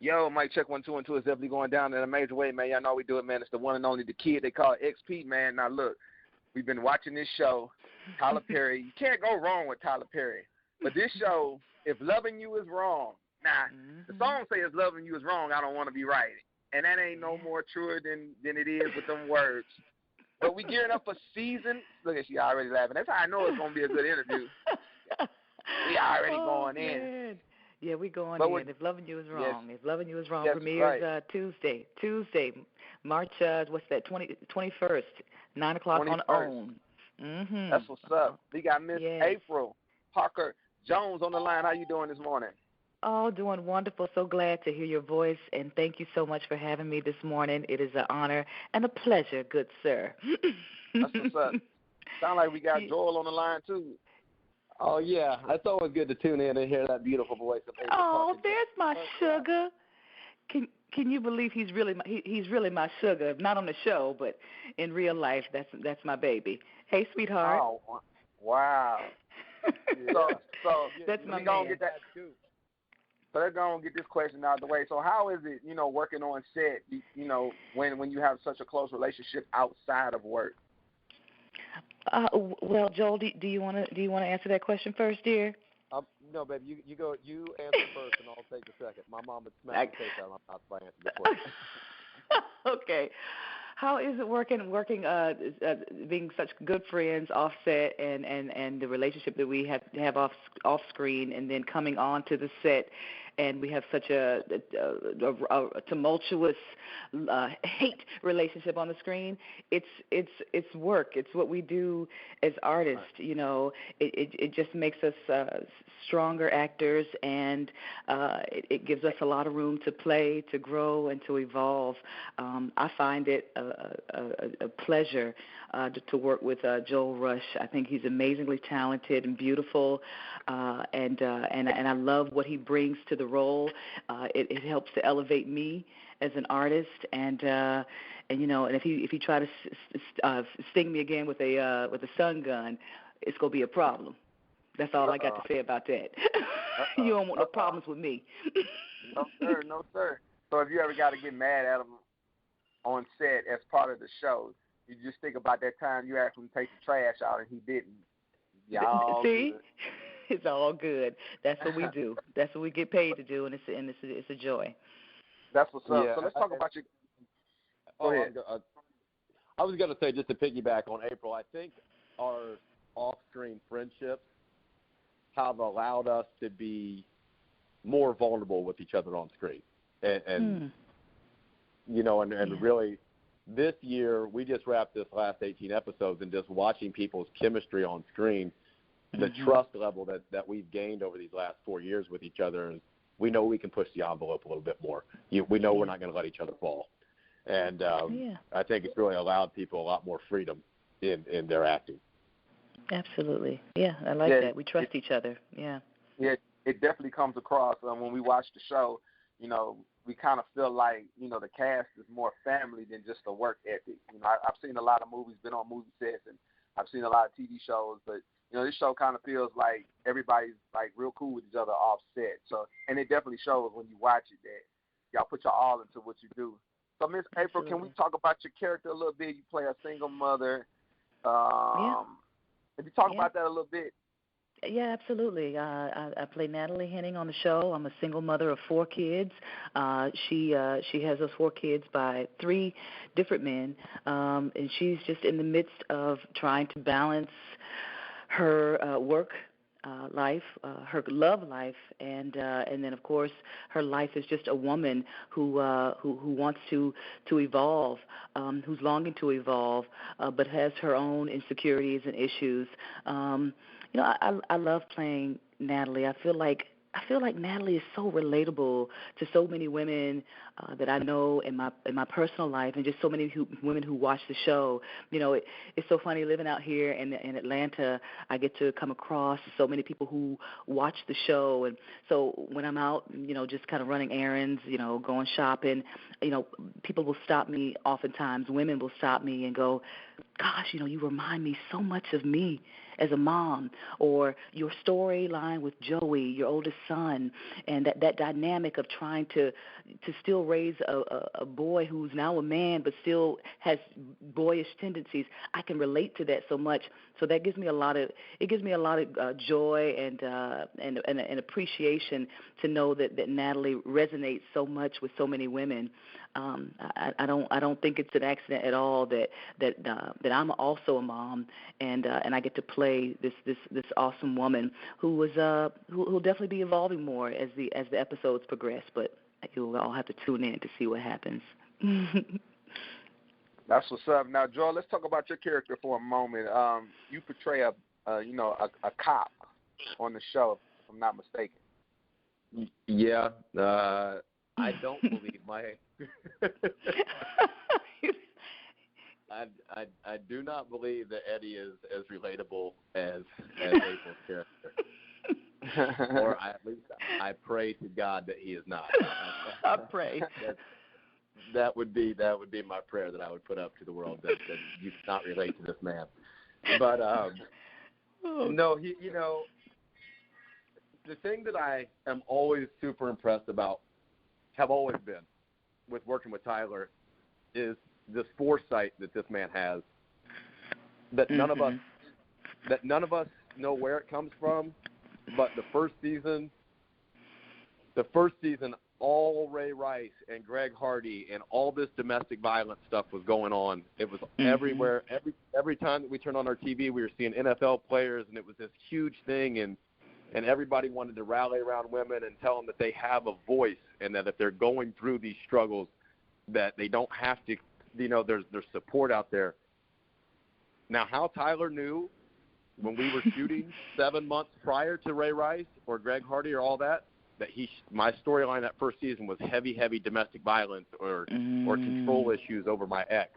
Yo, Mike, check 1, 2, and 2 is definitely going down in a major way, man. Y'all know we do it, man. It's the one and only the kid they call XP, man. Now, look, we've been watching this show, Tyler Perry. You can't go wrong with Tyler Perry. But this show, If Loving You Is Wrong. Now, the song says If Loving You Is Wrong, I don't want to be right. And that ain't no more truer than it is with them words. But we gearing up for season. Look at she already laughing. That's how I know it's going to be a good interview. We already going in. Yeah, we going in. If Loving You Is Wrong. Yes, If Loving You Is Wrong yes, premieres right. Tuesday, March, what's that, 21st, 9 o'clock 21st. on OWN. Mm-hmm. That's what's up. We got Miss April Parker Jones on the line. How you doing this morning? Oh, doing wonderful. So glad to hear your voice, and thank you so much for having me this morning. It is an honor and a pleasure, good sir. That's what's up. Sound like we got Joel on the line, too. Oh, yeah. It's always good to tune in and hear that beautiful voice of April Parker. There's my sugar. Can you believe he's really my sugar? Not on the show, but in real life, that's my baby. Hey, sweetheart. Oh, wow. So that's my man. Get that too. So let's go and get this question out of the way. So how is it, working on set, when you have such a close relationship outside of work? Well, Joel, do you want to answer that question first, dear? No, baby, you go. You answer first, and I'll take the second. My mom would smack the face out of my mouth if I answered this question. Okay. How is it working, being such good friends offset and the relationship that we have off screen, and then coming on to the set, and we have such a tumultuous hate relationship on the screen? It's work. It's what we do as artists. It just makes us stronger actors, and it gives us a lot of room to play, to grow, and to evolve. I find it a pleasure to work with Joel Rush. I think he's amazingly talented and beautiful, and I love what he brings to the role. It helps to elevate me as an artist, and if he try to sting me again with a stun gun, it's gonna be a problem. That's all I got to say about that. You don't want no problems with me. No, sir. No, sir. So if you ever got to get mad at him on set as part of the show, you just think about that time you asked him to take the trash out and he didn't. Y'all see, it's all good. That's what we do. That's what we get paid to do, and it's a joy. That's what's up. Yeah, so let's talk about your. Go ahead. I was going to say, just to piggyback on April, I think our off-screen friendships have allowed us to be more vulnerable with each other on screen, and really, this year we just wrapped this last 18 episodes, and just watching people's chemistry on screen, the trust level that we've gained over these last 4 years with each other, and we know we can push the envelope a little bit more. We know we're not going to let each other fall, and I think it's really allowed people a lot more freedom in their acting. Absolutely. Yeah, I like that. We trust each other. Yeah. Yeah, it definitely comes across when we watch the show. We kind of feel like, the cast is more family than just a work ethic. I've seen a lot of movies, been on movie sets, and I've seen a lot of TV shows, but, this show kind of feels like everybody's, like, real cool with each other off set. So, and it definitely shows when you watch it that y'all put your all into what you do. So, Miss April, Can we talk about your character a little bit? You play a single mother. If you talk about that a little bit. Yeah, absolutely. I play Natalie Henning on the show. I'm a single mother of 4 kids. She has those 4 kids by 3 different men, and she's just in the midst of trying to balance her work life, her love life, and then of course her life as just a woman who wants to evolve, who's longing to evolve, but has her own insecurities and issues. I love playing Natalie. I feel like Natalie is so relatable to so many women that I know in my personal life, and just so many women who watch the show. It's so funny living out here in Atlanta. I get to come across so many people who watch the show, and so when I'm out, just kind of running errands, going shopping, people will stop me. Oftentimes, women will stop me and go, "Gosh, you remind me so much of me as a mom, or your storyline with Joey, your oldest son, and that dynamic of trying to still raise a boy who's now a man but still has boyish tendencies. I can relate to that so much. So that gives me a lot of joy and appreciation to know that Natalie resonates so much with so many women. I don't think it's an accident at all that I'm also a mom and I get to play this awesome woman who'll definitely be evolving more as the episodes progress. But you'll all have to tune in to see what happens. That's what's up. Now, Joel, let's talk about your character for a moment. You portray a cop on the show, if I'm not mistaken. Yeah, I don't believe my. I do not believe that Eddie is as relatable as April's character, or at least I pray to God that he is not. I pray. That would be my prayer that I would put up to the world, that you cannot relate to this man. But no, the thing that I am always super impressed about, have always been, with working with Tyler, is this foresight that this man has. That none of us know where it comes from, but the first season, all Ray Rice and Greg Hardy and all this domestic violence stuff was going on. It was everywhere. Every time that we turned on our TV, we were seeing NFL players, and it was this huge thing, and everybody wanted to rally around women and tell them that they have a voice, and that if they're going through these struggles, that they don't have to, there's support out there. Now, how Tyler knew when we were shooting 7 months prior to Ray Rice or Greg Hardy or all that my storyline that first season was heavy domestic violence or control issues over my ex.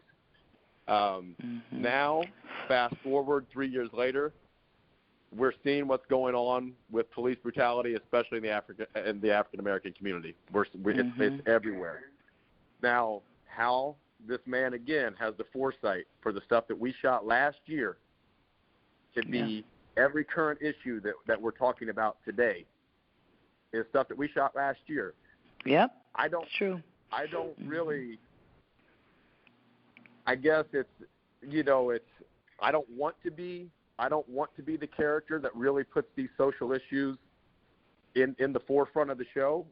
Now, fast forward 3 years later, we're seeing what's going on with police brutality, especially in the African American community. It's everywhere. Now, how this man again has the foresight for the stuff that we shot last year to be every current issue that we're talking about today is stuff that we shot last year. Yep. True. I don't really. I guess it's I don't want to be the character that really puts these social issues in the forefront of the show,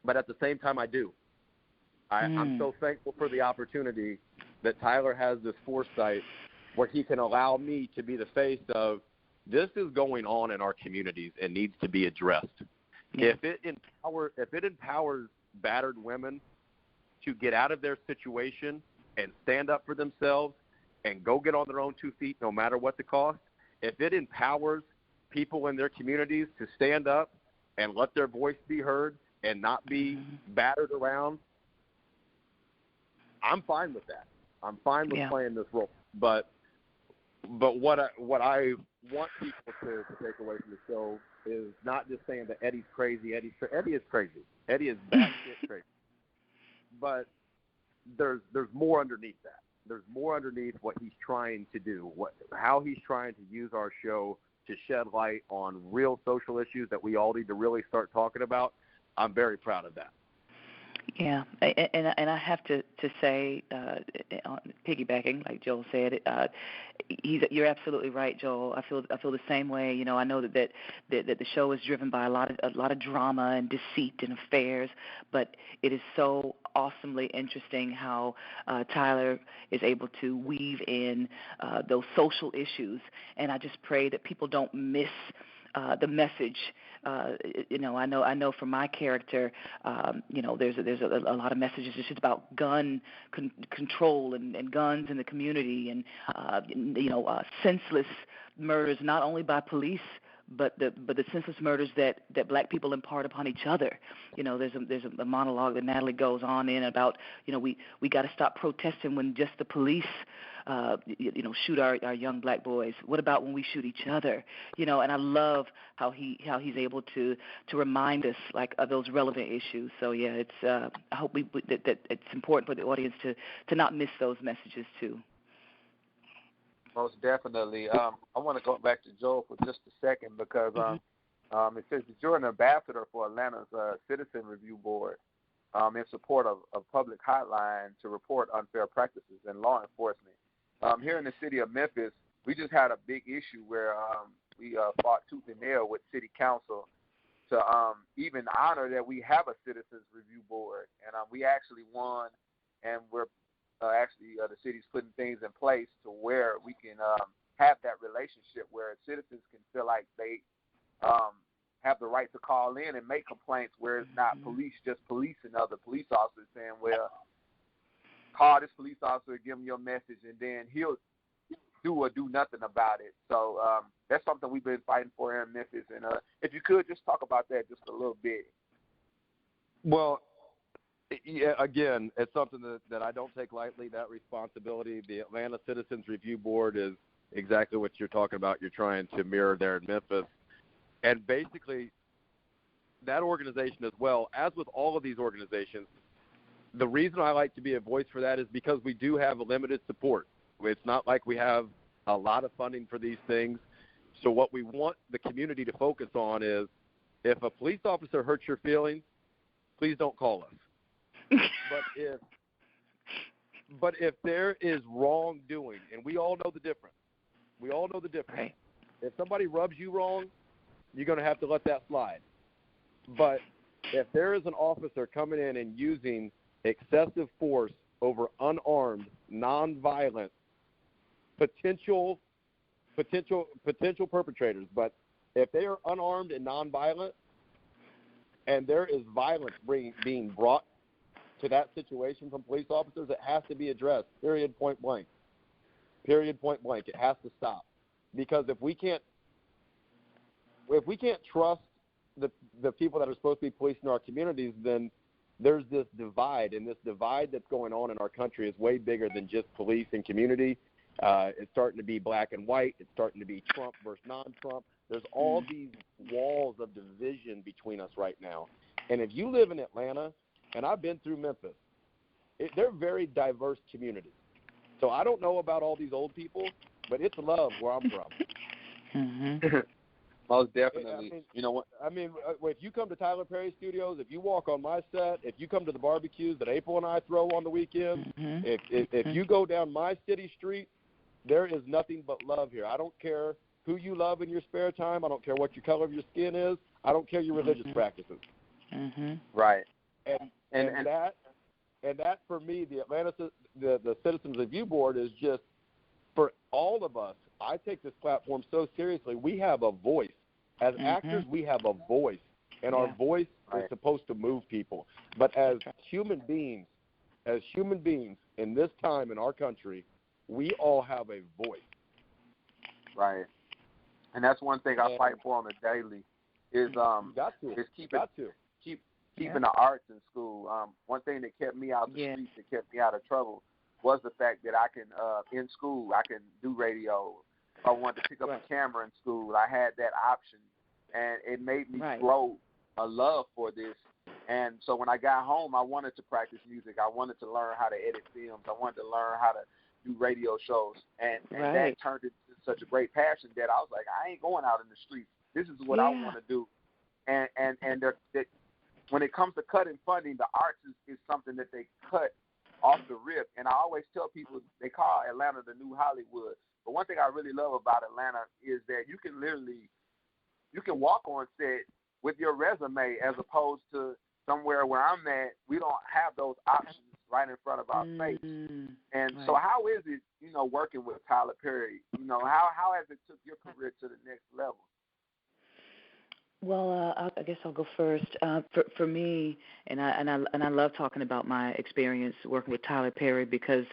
but at the same time I do. I'm so thankful for the opportunity that Tyler has this foresight where he can allow me to be the face of this is going on in our communities and needs to be addressed. Yeah. If it empowers battered women to get out of their situation and stand up for themselves and go get on their own 2 feet no matter what the cost, if it empowers people in their communities to stand up and let their voice be heard and not be battered around, I'm fine with that. I'm fine with playing this role. But what I want people to take away from the show is not just saying that Eddie's crazy. Eddie is crazy. Eddie is batshit crazy. But there's more underneath that. There's more underneath what he's trying to do, how he's trying to use our show to shed light on real social issues that we all need to really start talking about. I'm very proud of that. Yeah, and I have to say, piggybacking, like Joel said, you're absolutely right, Joel. I feel the same way. I know that the show is driven by a lot of drama and deceit and affairs, but it is so awesomely interesting how Tyler is able to weave in those social issues, and I just pray that people don't miss the message. I know for my character, there's a lot of messages just about gun control and guns in the community, and senseless murders not only by police but the senseless murders that black people impart upon each other. There's a monologue that Natalie goes on in about we got to stop protesting when just the police shoot our young black boys. What about when we shoot each other? And I love how he's able to remind us of those relevant issues. So yeah, it's I hope that it's important for the audience to not miss those messages too. Most definitely. I want to go back to Joel for just a second because it says that you're an ambassador for Atlanta's Citizen Review Board in support of public hotline to report unfair practices in law enforcement. Here in the city of Memphis, we just had a big issue where we fought tooth and nail with city council to even honor that we have a Citizens Review Board. And we actually won, and we're the city's putting things in place to where we can have that relationship where citizens can feel like they have the right to call in and make complaints, where it's not police just policing other police officers saying, well, call this police officer, give him your message, and then he'll do or do nothing about it. So that's something we've been fighting for here in Memphis. And if you could just talk about that just a little bit. Well, yeah, again, it's something that I don't take lightly, that responsibility. The Atlanta Citizens Review Board is exactly what you're talking about. You're trying to mirror there in Memphis. And basically, that organization as well, as with all of these organizations, the reason I like to be a voice for that is because we do have a limited support. It's not like we have a lot of funding for these things. So what we want the community to focus on is, if a police officer hurts your feelings, please don't call us. But if there is wrongdoing, and we all know the difference. Right. If somebody rubs you wrong, you're going to have to let that slide. But if there is an officer coming in and using excessive force over unarmed, nonviolent, potential perpetrators, but if they are unarmed and nonviolent, and there is violence being brought to that situation from police officers, it has to be addressed. Period, point blank. It has to stop. Because if we can't trust the people that are supposed to be policing our communities, then there's this divide, and this divide that's going on in our country is way bigger than just police and community. It's starting to be black and white. It's starting to be Trump versus non-Trump. There's all these walls of division between us right now. And if you live in Atlanta, and I've been through Memphis, they're very diverse communities. So I don't know about all these old people, but it's love where I'm from. Most definitely. I mean, you know what? I mean, if you come to Tyler Perry Studios, if you walk on my set, if you come to the barbecues that April and I throw on the weekends, if you go down my city street, there is nothing but love here. I don't care who you love in your spare time. I don't care what your color of your skin is. I don't care your religious practices. Right. And that for me, the Atlanta the Citizens Review Board is just, for all of us. I take this platform so seriously. We have a voice. As actors, we have a voice, and our voice is supposed to move people. But as human beings in this time in our country, we all have a voice. Right. And that's one thing I fight for on a daily is keeping the arts in school. One thing that kept me out the streets, that kept me out of trouble, was the fact that I can in school I can do radio. If I wanted to pick up a camera in school, I had that option, and it made me grow a love for this. And so when I got home, I wanted to practice music. I wanted to learn how to edit films. I wanted to learn how to do radio shows, and that turned into such a great passion that I was like, I ain't going out in the streets. This is what I want to do. And when it comes to cutting funding, the arts is something that they cut off the rip. And I always tell people, they call Atlanta the new Hollywood. But one thing I really love about Atlanta is that you can walk on set with your resume, as opposed to somewhere where I'm at, we don't have those options right in front of our face. And so how is it, working with Tyler Perry? How has it took your career to the next level? Well, I guess I'll go first. For me, and I love talking about my experience working with Tyler Perry, because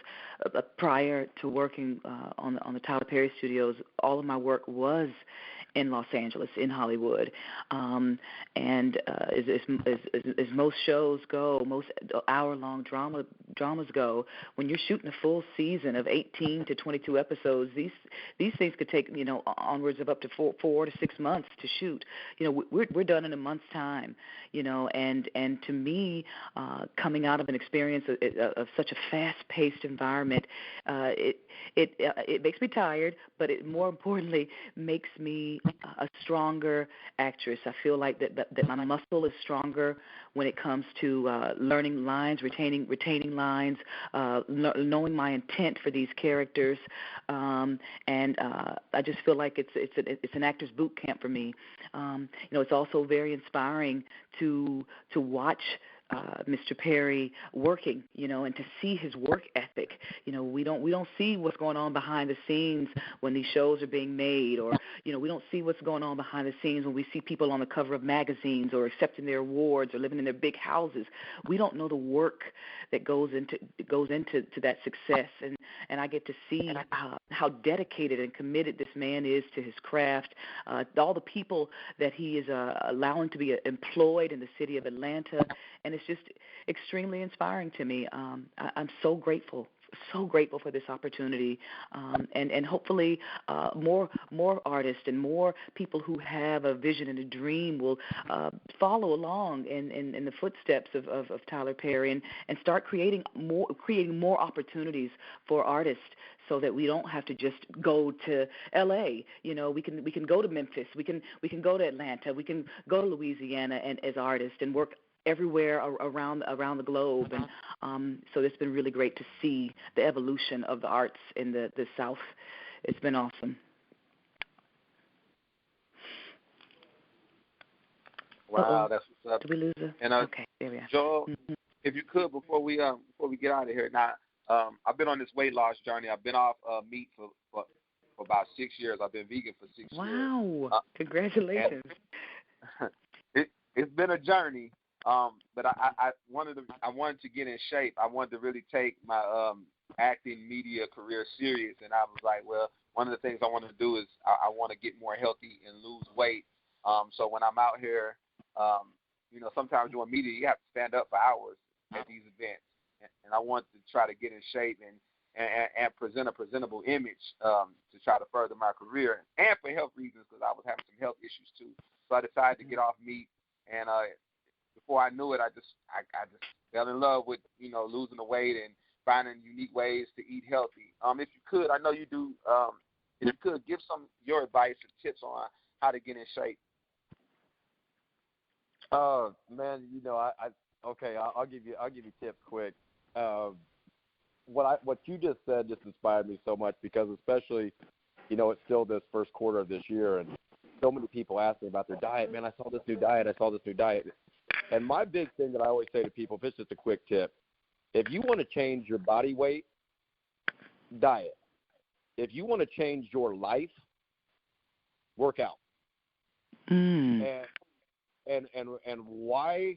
prior to working on the Tyler Perry Studios, all of my work was in Los Angeles, in Hollywood. And as most shows go, most hour-long dramas go, when you're shooting a full season of 18 to 22 episodes, these things could take, onwards of up to 4 to 6 months to shoot. We're done in a month's time, and to me, coming out of an experience of such a fast-paced environment, it makes me tired, but it more importantly makes me a stronger actress. I feel like that my muscle is stronger when it comes to learning lines, retaining lines, knowing my intent for these characters, and I just feel like it's an actor's boot camp for me. It's also very inspiring to watch Mr. Perry working, and to see his work ethic. We don't see what's going on behind the scenes when these shows are being made, or we don't see what's going on behind the scenes when we see people on the cover of magazines or accepting their awards or living in their big houses. We don't know the work that goes into that success, and I get to see how dedicated and committed this man is to his craft, all the people that he is allowing to be employed in the city of Atlanta, and it's just extremely inspiring to me. I'm so grateful for this opportunity, and hopefully more artists and more people who have a vision and a dream will follow along in the footsteps of Tyler Perry and start creating more opportunities for artists, so that we don't have to just go to L.A. We can go to Memphis, we can go to Atlanta, we can go to Louisiana and as artists and work everywhere around the globe, and so it's been really great to see the evolution of the arts in the South. It's been awesome. Wow, that's what's up. Did we lose her? And okay, there we are. Joel, if you could, before we get out of here, now I've been on this weight loss journey. I've been off meat for about 6 years. I've been vegan for 6 years. Wow! Congratulations. It's been a journey. But I wanted to get in shape. I wanted to really take my acting media career serious, and I was like, well, one of the things I want to do is I want to get more healthy and lose weight. So when I'm out here, sometimes doing media, you have to stand up for hours at these events, and I want to try to get in shape and present a presentable image to try to further my career, and for health reasons, because I was having some health issues too. So I decided to get off meat, and before I knew it, I just fell in love with losing the weight and finding unique ways to eat healthy. If you could, I know you do. If you could give some your advice and tips on how to get in shape. Man, I'll give you tips quick. What you just said just inspired me so much, because especially, it's still this first quarter of this year, and so many people ask me about their diet. Man, I saw this new diet. And my big thing that I always say to people, if it's just a quick tip, if you want to change your body weight, diet. If you want to change your life, work out. And why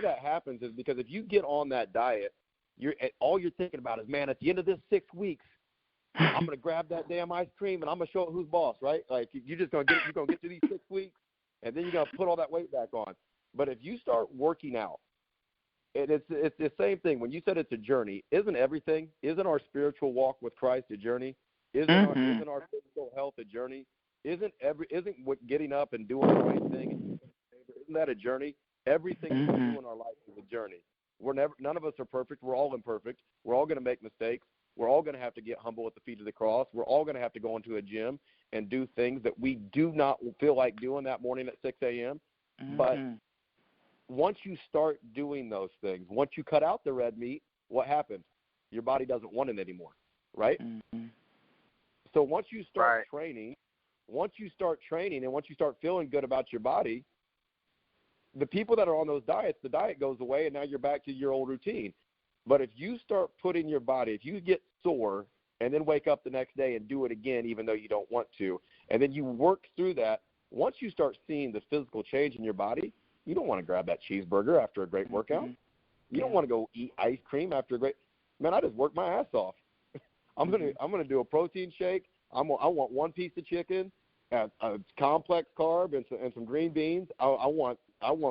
that happens is because if you get on that diet, all you're thinking about is, man, at the end of this 6 weeks, I'm gonna grab that damn ice cream and I'm gonna show it who's boss, right? Like you're gonna get to these 6 weeks, and then you're gonna put all that weight back on. But if you start working out, it's the same thing. When you said it's a journey, isn't our spiritual walk with Christ a journey? Isn't our physical health a journey? Isn't what getting up and doing the right thing, isn't that a journey? Everything we do in our life is a journey. None of us are perfect. We're all imperfect. We're all going to make mistakes. We're all going to have to get humble at the feet of the cross. We're all going to have to go into a gym and do things that we do not feel like doing that morning at 6 a.m. But once you start doing those things, once you cut out the red meat, what happens? Your body doesn't want it anymore, right? So once you start training, and once you start feeling good about your body, the people that are on those diets, the diet goes away, and now you're back to your old routine. But if you start putting your body, if you get sore and then wake up the next day and do it again even though you don't want to, and then you work through that, once you start seeing the physical change in your body, you don't want to grab that cheeseburger after a great workout. You don't want to go eat ice cream after a great – man, I just worked my ass off. I'm gonna do a protein shake. I want one piece of chicken, a complex carb and some green beans. I want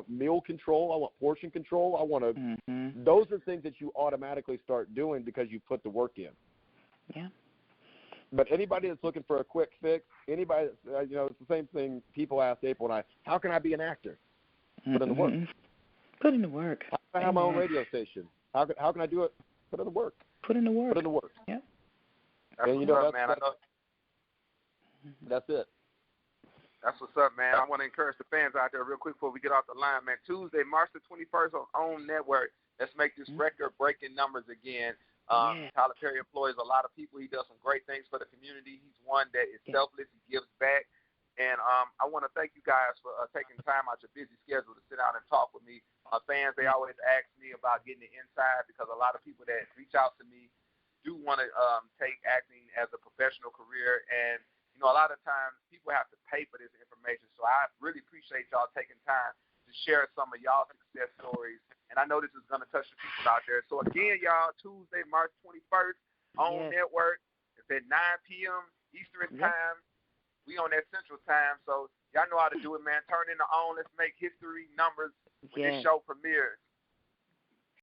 meal control. I want portion control. I want to. Mm-hmm. Those are things that you automatically start doing because you put the work in. Yeah. But anybody that's looking for a quick fix, anybody, it's the same thing. People ask April and I, how can I be an actor? Put in the work. Put in the work. How can I have my own radio station? How can I do it? Put in the work. Put in the work. Put in the work. Yeah. That's what's up, man. That's it. That's what's up, man. I want to encourage the fans out there real quick before we get off the line, man. Tuesday, March the 21st on OWN Network. Let's make this record-breaking numbers again. Tyler Perry employs a lot of people. He does some great things for the community. He's one that is selfless. He gives back. And I want to thank you guys for taking time out your busy schedule to sit down and talk with me. Fans, they always ask me about getting the inside because a lot of people that reach out to me do want to take acting as a professional career. And, a lot of times people have to pay for this information. So I really appreciate y'all taking time to share some of y'all success stories. And I know this is going to touch the people out there. So, again, y'all, Tuesday, March 21st, OWN Network. It's at 9 p.m. Eastern Time. We on that Central Time. So, y'all know how to do it, man. Turn in the OWN. Let's make history numbers when this show premieres.